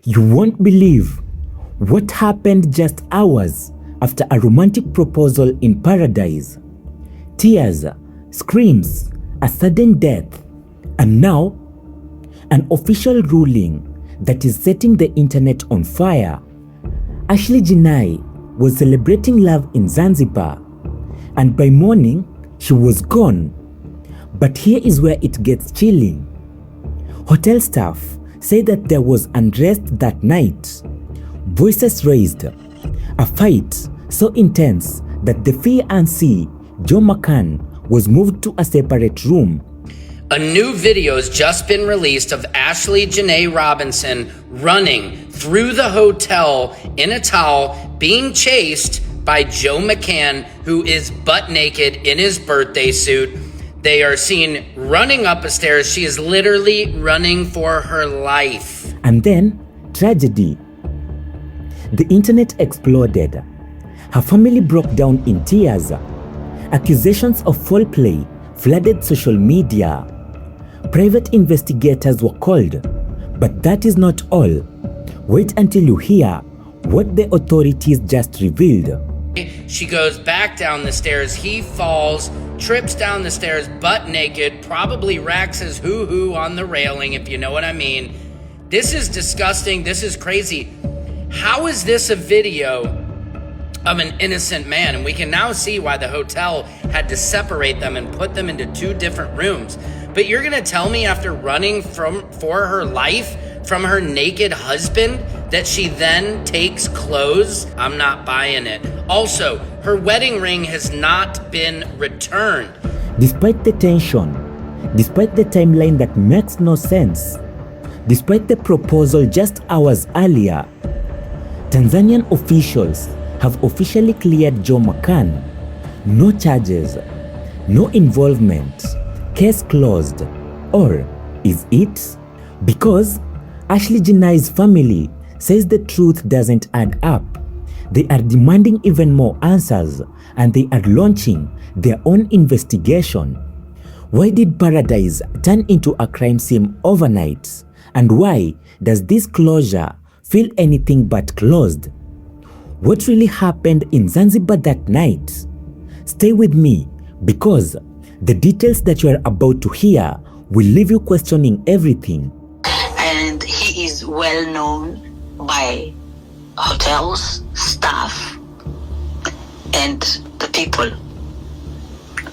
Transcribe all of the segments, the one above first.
You won't believe what happened just hours after a romantic proposal in paradise. Tears, screams, a sudden death, and now an official ruling that is setting the internet on fire. Ashlee Jenae was celebrating love in Zanzibar, and by morning she was gone. But here is where it gets chilling. Hotel staff say that there was unrest that night. Voices raised, a fight so intense that the fiancé, Joe McCan, was moved to a separate room. A new video has just been released of Ashlee Jenae Robinson running through the hotel in a towel, being chased by Joe McCan, who is butt naked in his birthday suit. They are seen running up a stairs. She is literally running for her life. And then, tragedy. The internet exploded. Her family broke down in tears. Accusations of foul play flooded social media. Private investigators were called, but that is not all. Wait until you hear what the authorities just revealed. She goes back down the stairs. He falls, trips down the stairs butt naked, probably racks his hoo-hoo on the railing, if you know what I mean. This is disgusting. This is crazy. How is this a video of an innocent man? And we can now see why the hotel had to separate them and put them into two different rooms. But you're gonna tell me after running for her life from her naked husband that she then takes clothes? I'm not buying it. Also, her wedding ring has not been returned. Despite the tension, despite the timeline that makes no sense, despite the proposal just hours earlier, Tanzanian officials have officially cleared Joe McCan. No charges, no involvement, case closed. Or is it? Because Ashlee Jenae's family says the truth doesn't add up. They are demanding even more answers, and they are launching their own investigation. Why did paradise turn into a crime scene overnight? And why does this closure feel anything but closed? What really happened in Zanzibar that night? Stay with me, because the details that you are about to hear will leave you questioning everything. And he is well known by hotels, staff, and the people.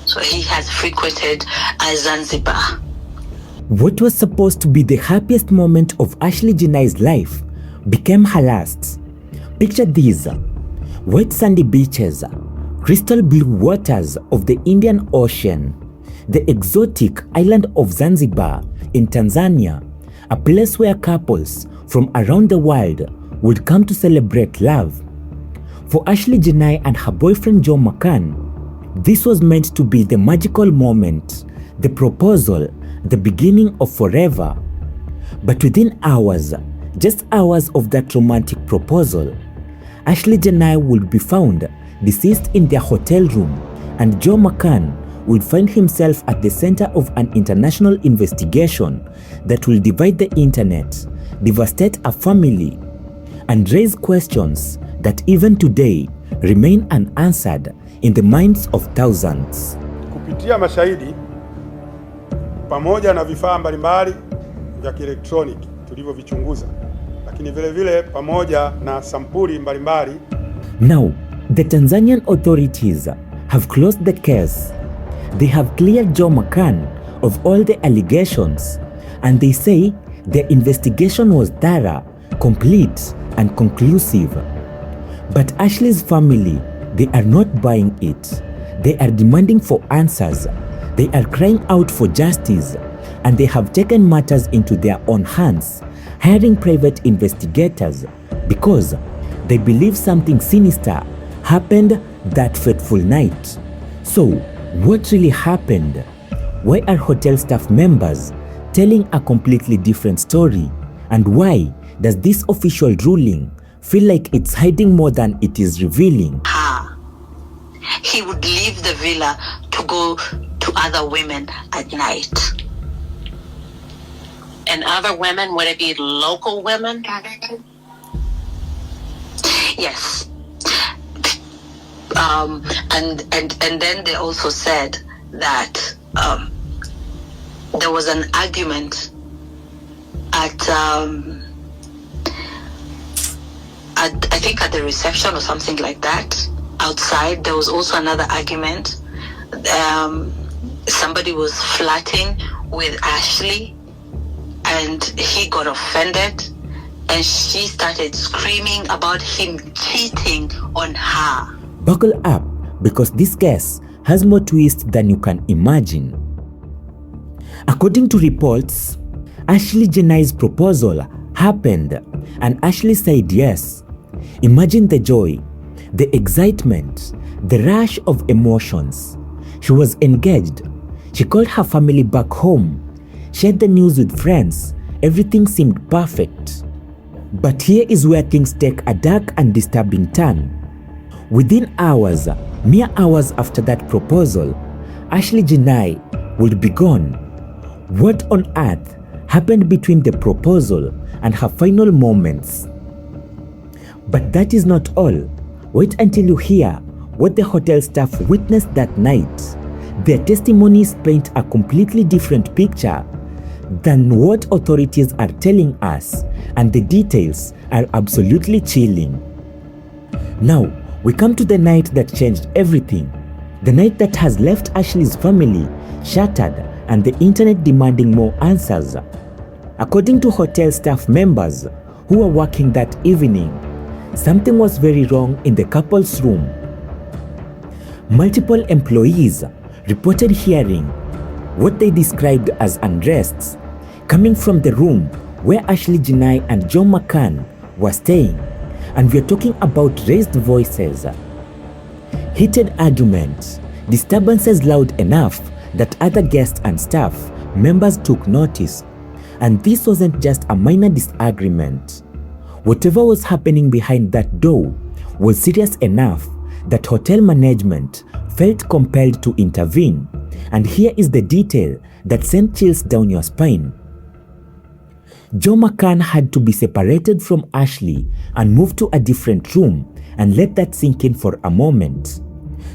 So he has frequented Zanzibar. What was supposed to be the happiest moment of Ashlee Jenae's life became her last. Picture these: white sandy beaches, crystal blue waters of the Indian Ocean, the exotic island of Zanzibar in Tanzania, a place where couples from around the world would come to celebrate love. For Ashlee Jenae and her boyfriend Joe McCan, this was meant to be the magical moment, the proposal, the beginning of forever. But within hours, just hours of that romantic proposal, Ashlee Jenae would be found deceased in their hotel room, and Joe McCan would find himself at the center of an international investigation that will divide the internet, devastate a family, and raise questions that even today remain unanswered in the minds of thousands. Kupitia mashahidi pamoja na vifaa mbalimbali vya kielektroniki tulivyovichunguza, lakini vile vile pamoja na sampuli mbalimbali. Now, the Tanzanian authorities have closed the case. They have cleared Joe McCan of all the allegations, and they say their investigation was thorough, complete, and conclusive. But Ashlee's family, they are not buying it. They are demanding for answers. They are crying out for justice, and they have taken matters into their own hands, hiring private investigators because they believe something sinister happened that fateful night. So, what really happened? Why are hotel staff members telling a completely different story? And why does this official ruling feel like it's hiding more than it is revealing? He would leave the villa to go to other women at night. And other women, would it be local women? Yes. And then they also said that there was an argument at I think at the reception or something like that. Outside, there was also another argument. Somebody was flirting with Ashlee, and he got offended, and she started screaming about him cheating on her. Buckle up, because this case has more twists than you can imagine. According to reports, Ashlee Jenae's proposal happened, and Ashlee said yes. Imagine the joy, the excitement, the rush of emotions. She was engaged. She called her family back home, shared the news with friends. Everything seemed perfect. But here is where things take a dark and disturbing turn. Within hours, mere hours after that proposal, Ashlee Jenae would be gone. What on earth happened between the proposal and her final moments? But that is not all. Wait until you hear what the hotel staff witnessed that night. Their testimonies paint a completely different picture than what authorities are telling us, and the details are absolutely chilling. Now, we come to the night that changed everything. The night that has left Ashlee's family shattered and the internet demanding more answers. According to hotel staff members who were working that evening, something was very wrong in the couple's room. Multiple employees reported hearing what they described as unrests coming from the room where Ashlee Jenae and Joe McCan were staying, and we're talking about raised voices, heated arguments, disturbances loud enough that other guests and staff members took notice. And this wasn't just a minor disagreement. Whatever was happening behind that door was serious enough that hotel management felt compelled to intervene. And here is the detail that sent chills down your spine. Joe McCan had to be separated from Ashlee and moved to a different room, and let that sink in for a moment.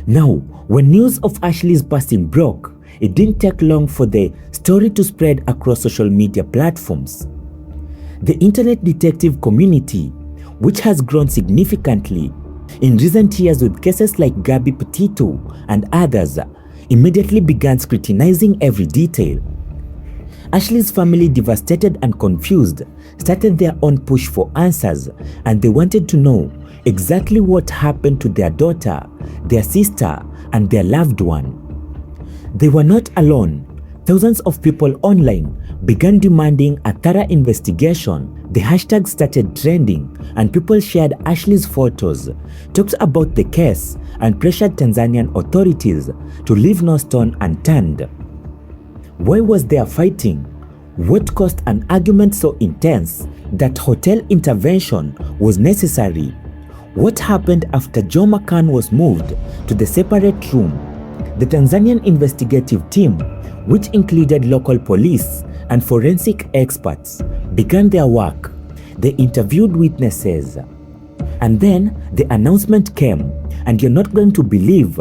Now, when news of Ashlee's passing broke, it didn't take long for the story to spread across social media platforms. The internet detective community, which has grown significantly in recent years with cases like Gabby Petito and others, immediately began scrutinizing every detail. Ashlee's family, devastated and confused, started their own push for answers, and they wanted to know exactly what happened to their daughter, their sister, and their loved one. They were not alone. Thousands of people online began demanding a thorough investigation. The hashtag started trending, and people shared Ashlee's photos, talked about the case, and pressured Tanzanian authorities to leave no stone unturned. Why was there fighting? What caused an argument so intense that hotel intervention was necessary? What happened after Joe McCan was moved to the separate room? The Tanzanian investigative team, which included local police and forensic experts, began their work. They interviewed witnesses. And then the announcement came, and you're not going to believe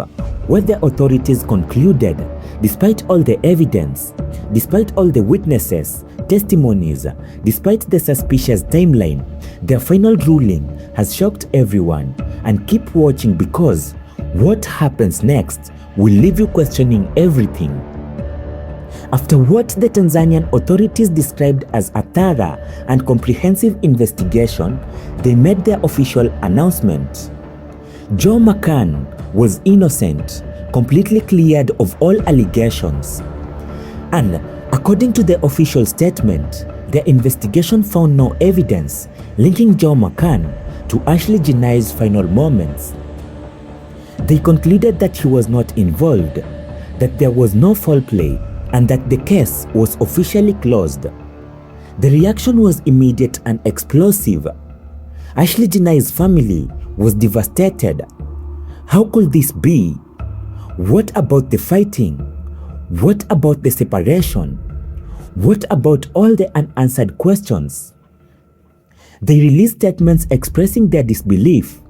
what the authorities concluded. Despite all the evidence, despite all the witnesses, testimonies, despite the suspicious timeline, their final ruling has shocked everyone. And keep watching, because what happens next will leave you questioning everything. After what the Tanzanian authorities described as a thorough and comprehensive investigation, they made their official announcement. Joe McCan was innocent, completely cleared of all allegations. And according to the official statement, their investigation found no evidence linking Joe McCan to Ashlee Jenae's final moments. They concluded that he was not involved, that there was no foul play, and that the case was officially closed. The reaction was immediate and explosive. Ashlee Jenae's family was devastated. How could this be? What about the fighting? What about the separation? What about all the unanswered questions? They released statements expressing their disbelief,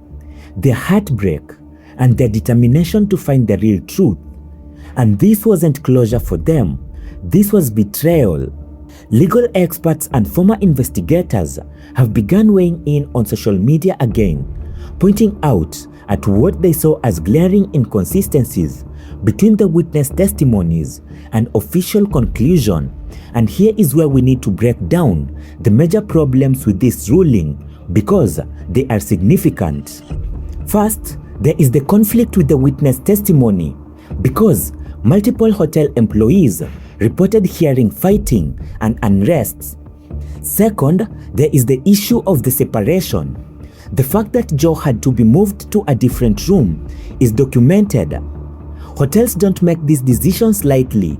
their heartbreak, and their determination to find the real truth. And this wasn't closure for them, this was betrayal. Legal experts and former investigators have begun weighing in on social media again, pointing out at what they saw as glaring inconsistencies between the witness testimonies and official conclusion. And here is where we need to break down the major problems with this ruling because they are significant. First, there is the conflict with the witness testimony because multiple hotel employees reported hearing fighting and unrest. Second, there is the issue of the separation. The fact that Joe had to be moved to a different room is documented. Hotels don't make these decisions lightly.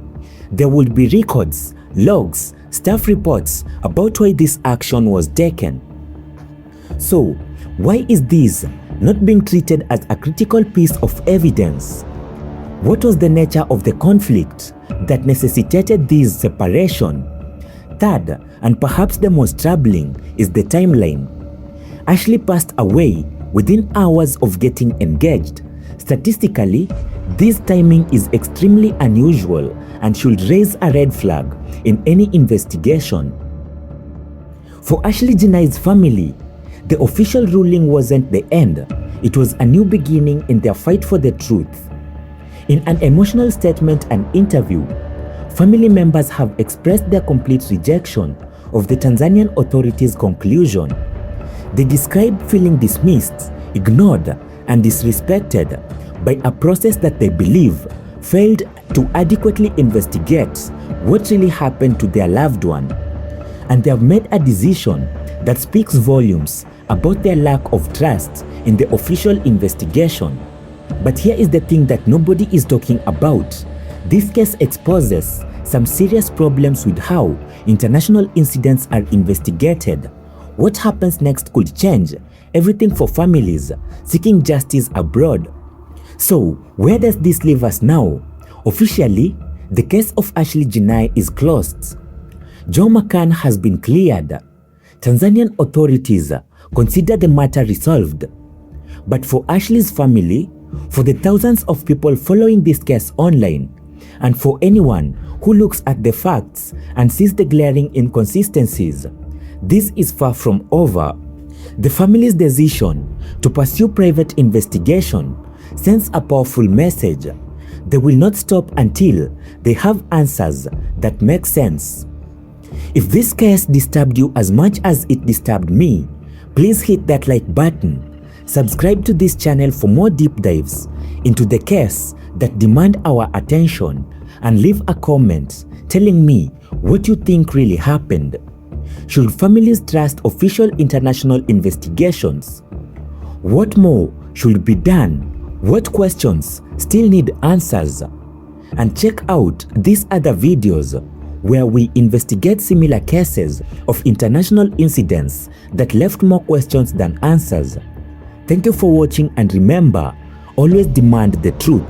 There would be records, logs, staff reports about why this action was taken. So, why is this not being treated as a critical piece of evidence? What was the nature of the conflict that necessitated this separation? Third, and perhaps the most troubling, is the timeline. Ashlee passed away within hours of getting engaged. Statistically, this timing is extremely unusual and should raise a red flag in any investigation. For Ashlee Jenae's family, the official ruling wasn't the end, it was a new beginning in their fight for the truth. In an emotional statement and interview, family members have expressed their complete rejection of the Tanzanian authorities' conclusion. They describe feeling dismissed, ignored, and disrespected by a process that they believe failed to adequately investigate what really happened to their loved one. And they have made a decision that speaks volumes about their lack of trust in the official investigation. But here is the thing that nobody is talking about. This case exposes some serious problems with how international incidents are investigated. What happens next could change everything for families seeking justice abroad. So, where does this leave us now? Officially, the case of Ashlee Jenae is closed. Joe McCan has been cleared. Tanzanian authorities consider the matter resolved. But for Ashlee's family, for the thousands of people following this case online, and for anyone who looks at the facts and sees the glaring inconsistencies, this is far from over. The family's decision to pursue private investigation sends a powerful message. They will not stop until they have answers that make sense. If this case disturbed you as much as it disturbed me, please hit that like button. Subscribe to this channel for more deep dives into the case that demand our attention, and leave a comment telling me what you think really happened. Should families trust official international investigations? What more should be done? What questions still need answers? And check out these other videos where we investigate similar cases of international incidents that left more questions than answers. Thank you for watching, and remember, always demand the truth.